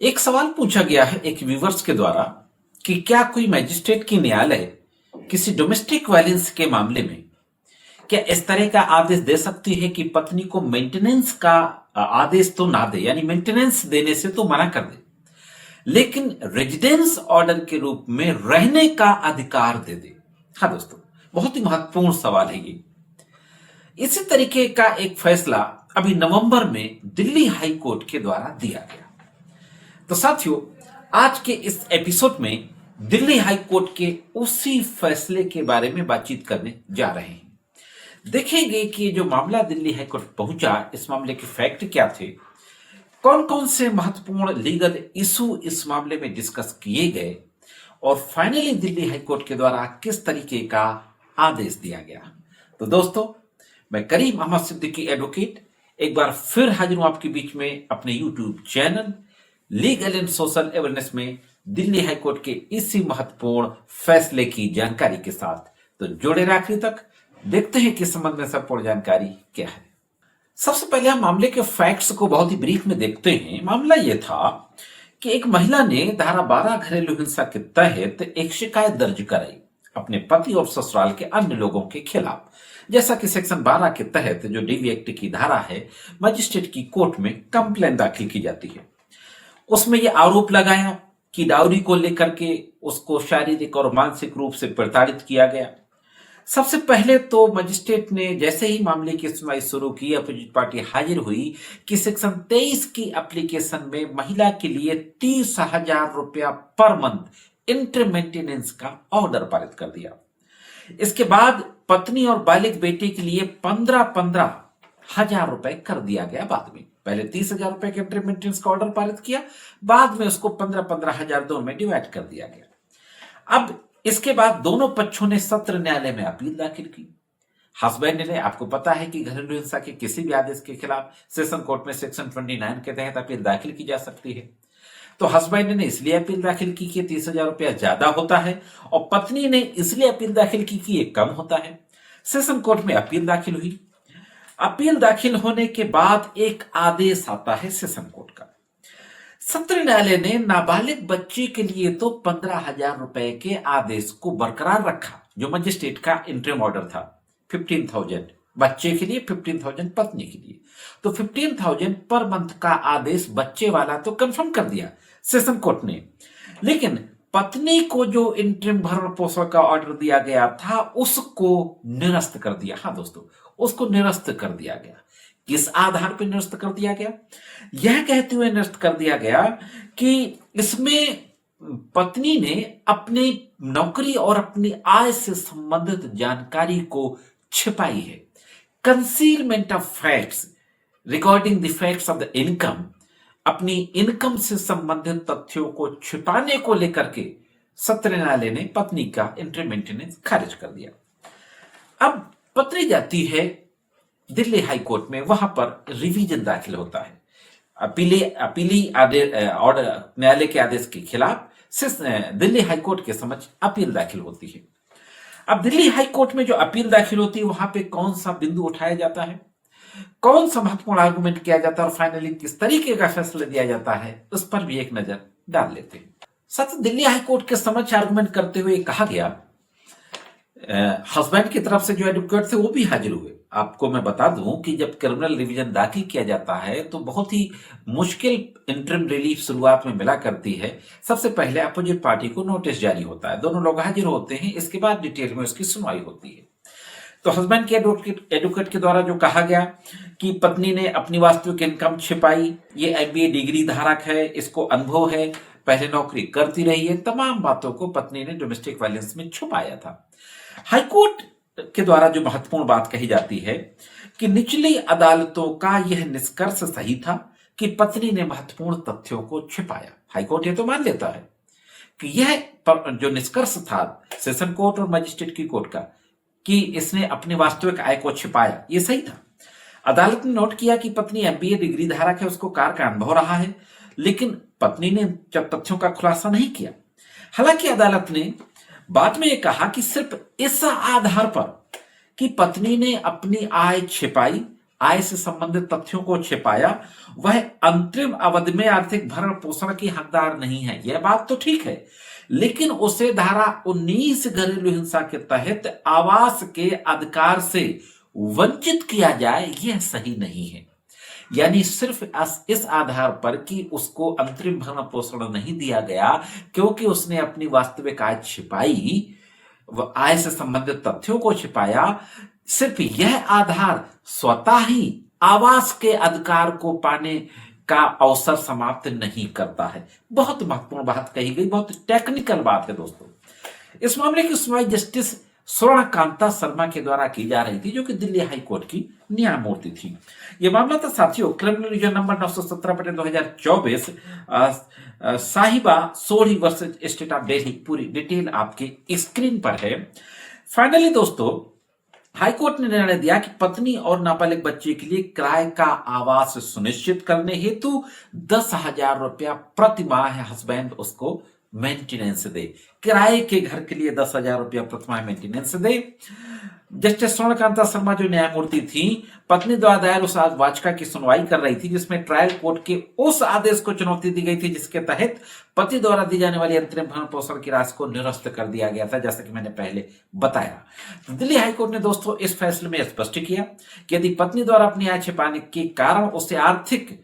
एक सवाल पूछा गया है एक व्यूवर्स के द्वारा कि क्या कोई मजिस्ट्रेट की न्यायालय किसी डोमेस्टिक वायलेंस के मामले में क्या इस तरह का आदेश दे सकती है कि पत्नी को मेंटेनेंस का आदेश तो ना दे, यानी मेंटेनेंस देने से तो मना कर दे, लेकिन रेजिडेंस ऑर्डर के रूप में रहने का अधिकार दे दे। हाँ दोस्तों, बहुत ही महत्वपूर्ण सवाल है ये। इसी तरीके का एक फैसला अभी नवंबर में दिल्ली हाई कोर्ट के द्वारा दिया गया। तो साथियों, आज के इस एपिसोड में दिल्ली हाई कोर्ट के उसी फैसले के बारे में बातचीत करने जा रहे हैं। देखेंगे कि जो मामला दिल्ली हाई कोर्ट पहुंचा, इस मामले के फैक्ट क्या थे, कौन कौन से महत्वपूर्ण लीगल इशू इस मामले में डिस्कस किए गए और फाइनली दिल्ली हाई कोर्ट के द्वारा किस तरीके का आदेश दिया गया। तो दोस्तों, मैं करीम अहमद सिद्दीकी एडवोकेट एक बार फिर हाजिर हूं आपके बीच में अपने YouTube channel legal and social awareness में दिल्ली हाई कोर्ट के इसी महत्वपूर्ण फैसले की जानकारी के साथ। तो जुड़े रहिए आखिरी तक, देखते हैं कि इस संबंध में संपूर्ण जानकारी क्या है। सबसे पहले हम मामले के फैक्ट्स को बहुत ही ब्रीफ में देखते हैं। मामला यह था कि एक महिला ने धारा 12 घरेलू हिंसा के तहत एक शिकायत दर्ज कराई अपने पति और ससुराल के अन्य लोगों के खिलाफ। जैसा कि सेक्शन 12 के तहत जो डीवी एक्ट की धारा है, मजिस्ट्रेट की कोर्ट में कंप्लेन दाखिल की जाती है। उसमें यह आरोप लगाया कि डाउरी को लेकर के उसको शारीरिक और मानसिक रूप से प्रताड़ित किया गया। सबसे पहले तो मजिस्ट्रेट ने जैसे ही मामले की सुनवाई शुरू की, अपोजिट पार्टी हाजिर हुई कि सेक्शन 23 की एप्लीकेशन में महिला के लिए 30,000 रुपया पर मंथ इंटर मेंटेनेंस का ऑर्डर पारित कर दिया। इसके बाद पत्नी और बालिग बेटे के लिए 15,000 रुपए कर दिया गया। बाद में पहले 30,000 रुपए के इंटर मेंटेनेंस का ऑर्डर पारित किया, बाद में उसको 15,000 दोनों में डिवाइड कर दिया गया। अब इसके बाद दोनों पक्षों ने सत्र न्यायालय में अपील दाखिल की। हस्बैंड ने, आपको पता है कि घरेलू हिंसा के किसी भी आदेश के खिलाफ सेशन कोर्ट में सेक्शन 29 के तहत अपील दाखिल की जा सकती है। तो हस्बैंड ने इसलिए अपील दाखिल की कि 30,000 रुपया ज्यादा होता है, और पत्नी ने इसलिए अपील दाखिल की कि ये कम होता है। सेशन कोर्ट में अपील दाखिल हुई। अपील दाखिल होने के बाद एक आदेश आता है सेशन कोर्ट का। सत्र न्यायालय ने नाबालिग बच्चे के लिए तो 15,000 रुपए के आदेश को बरकरार रखा, जो मजिस्ट्रेट का इंटरिम ऑर्डर था। 15,000 बच्चे के लिए, 15,000 पत्नी के लिए, तो 15,000 पर मंथ का आदेश बच्चे वाला तो कंफर्म कर दिया सेशन कोर्ट ने। लेकिन पत्नी को जो इंटरिम भरण पोषण का ऑर्डर दिया गया था, उसको निरस्त कर दिया। हाँ दोस्तों, उसको निरस्त कर दिया गया। किस आधार पर निरस्त कर दिया गया? यह कहते हुए निरस्त कर दिया गया कि इसमें पत्नी ने अपनी नौकरी और अपनी आय से संबंधित जानकारी को छिपाई है। Concealment of facts regarding the facts of the income, अपनी इनकम से संबंधित तथ्यों को छिपाने को लेकर के सत्र न्यायालय ने पत्नी का इंटर मेंटेनेंस खारिज कर दिया। अब पत्नी जाती है दिल्ली हाई कोर्ट में, वहां पर रिवीजन दाखिल होता है। अपीली ऑर्डर न्यायालय के आदेश के खिलाफ दिल्ली हाई कोर्ट के समक्ष अपील दाखिल होती है। अब दिल्ली हाई कोर्ट में जो अपील दाखिल होती है, वहां पे कौन सा बिंदु उठाया जाता है, कौन सा महत्वपूर्ण आर्गुमेंट किया जाता है और फाइनली किस तरीके का फैसला दिया जाता है, उस पर भी एक नजर डाल लेते हैं। साथ दिल्ली हाई कोर्ट के समक्ष आर्गुमेंट करते हुए कहा गया, हस्बैंड की तरफ से जो एडवोकेट थे वो भी हाजिर हुए। आपको मैं बता दूं कि जब क्रिमिनल रिवीजन दाखिल किया जाता है तो बहुत ही मुश्किल इंटरिम रिलीफ शुरुआत में मिला करती है। सबसे पहले अपोजिट पार्टी को नोटिस जारी होता है, दोनों लोग हाजिर होते हैं, इसके बाद डिटेल में उसकी सुनवाई होती है। तो हस्बैंड के एडवोकेट के द्वारा जो कहा गया कि पत्नी ने अपनी वास्तविक इनकम छिपाई, ये MBA डिग्री धारक है, इसको अनुभव है, पहले नौकरी करती रही है, तमाम बातों को पत्नी ने डोमेस्टिक वायलेंस में छुपाया था। हाईकोर्ट के द्वारा जो महत्वपूर्ण बात कही जाती है कि निचली अदालतों का यह निष्कर्ष सही था कि पत्नी ने महत्वपूर्ण तथ्यों को छिपाया। हाईकोर्ट ये तो मान लेता है कि यह जो निष्कर्ष था सेशन कोर्ट और मजिस्ट्रेट की कोर्ट का कि इसने अपनी वास्तविक आय को छिपाया, ये सही था। अदालत ने नोट किया कि पत्नी MBA डिग्री धारक है, उसको कार का अनुभव रहा है, लेकिन पत्नी ने तथ्यों का खुलासा नहीं किया। हालांकि अदालत ने बाद में यह कहा कि सिर्फ इस आधार पर कि पत्नी ने अपनी आय छिपाई, आय से संबंधित तथ्यों को छिपाया, वह अंतरिम अवधि में आर्थिक भरण पोषण की हकदार नहीं है। यह बात तो ठीक है, लेकिन उसे धारा 19 घरेलू हिंसा के तहत आवास के अधिकार से वंचित किया जाए, यह सही नहीं है। यानी सिर्फ इस आधार पर कि उसको अंतरिम भरण पोषण नहीं दिया गया क्योंकि उसने अपनी वास्तविक आय छिपाई, आय से संबंधित तथ्यों को छिपाया, सिर्फ यह आधार स्वतः ही आवास के अधिकार को पाने का अवसर समाप्त नहीं करता है। बहुत महत्वपूर्ण बात कही गई, बहुत टेक्निकल बात है दोस्तों। इस मामले की सुनवाई जस्टिस स्वर्णकांता शर्मा के द्वारा की जा रही थी, जो कि दिल्ली हाई कोर्ट की न्यायमूर्ति थी। यह मामला था साथियों क्रिमिनल रिविजन नंबर 917/2024 साहिबा Sodhi versus state of Delhi. पूरी डिटेल आपके स्क्रीन पर है। फाइनली दोस्तों, हाईकोर्ट ने निर्णय दिया कि पत्नी और नाबालिग बच्चे के लिए किराए का आवास सुनिश्चित करने हेतु 10,000 रुपया प्रति माह हस्बैंड उसको मेंटेनेंस दे। किराए के घर के लिए 10,000 रुपया प्रति माह मेंटेनेंस दे। जस्टिस स्वर्णकांता शर्मा जो न्यायमूर्ति थी, पत्नी द्वारा दायर उस याचिका की सुनवाई कर रही थी जिसमें ट्रायल कोर्ट के उस आदेश को चुनौती दी गई थी जिसके तहत पति द्वारा दी जाने वाली अंतरिम भरण पोषण की राशि को निरस्त कर दिया गया था, जैसा कि मैंने पहले बताया। तो दिल्ली हाईकोर्ट ने दोस्तों इस फैसले में स्पष्ट किया कि यदि पत्नी द्वारा अपनी आय छिपाने के कारण उसे आर्थिक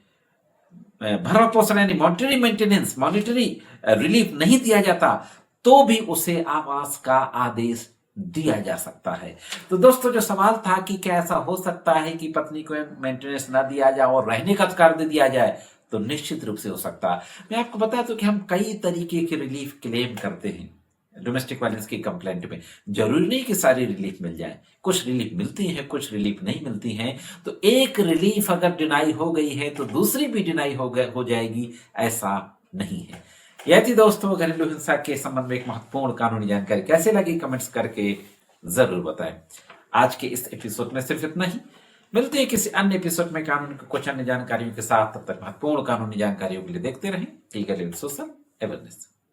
भरण पोषण यानी मॉनिटरी मेंटेनेंस, मॉनिटरी रिलीफ नहीं दिया जाता तो भी उसे आवास का आदेश दिया जा सकता है। तो दोस्तों, जो सवाल था कि क्या ऐसा हो सकता है कि पत्नी को मेंटेनेंस ना दिया जाए और रहने का अधिकार दे दिया जाए, तो निश्चित रूप से हो सकता है। मैं आपको बता दूं कि हम कई तरीके की रिलीफ क्लेम करते हैं डोमेस्टिक वायलेंस की कंप्लेंट में। जरूरी नहीं कि सारी रिलीफ मिल जाए, कुछ रिलीफ मिलती है, कुछ रिलीफ नहीं मिलती है। तो एक रिलीफ अगर डिनाई हो गई है तो दूसरी भी डिनाई हो जाएगी, ऐसा नहीं है। यह थी दोस्तों घरेलू हिंसा के संबंध में एक महत्वपूर्ण कानूनी जानकारी। कैसे लगी कमेंट्स करके जरूर बताएं। आज के इस एपिसोड में सिर्फ इतना ही। मिलते हैं किसी अन्य एपिसोड में कानून की कुछ अन्य जानकारियों के साथ। तब तक महत्वपूर्ण कानूनी जानकारियों के लिए देखते रहें लीगल एंड सोशल अवेयरनेस।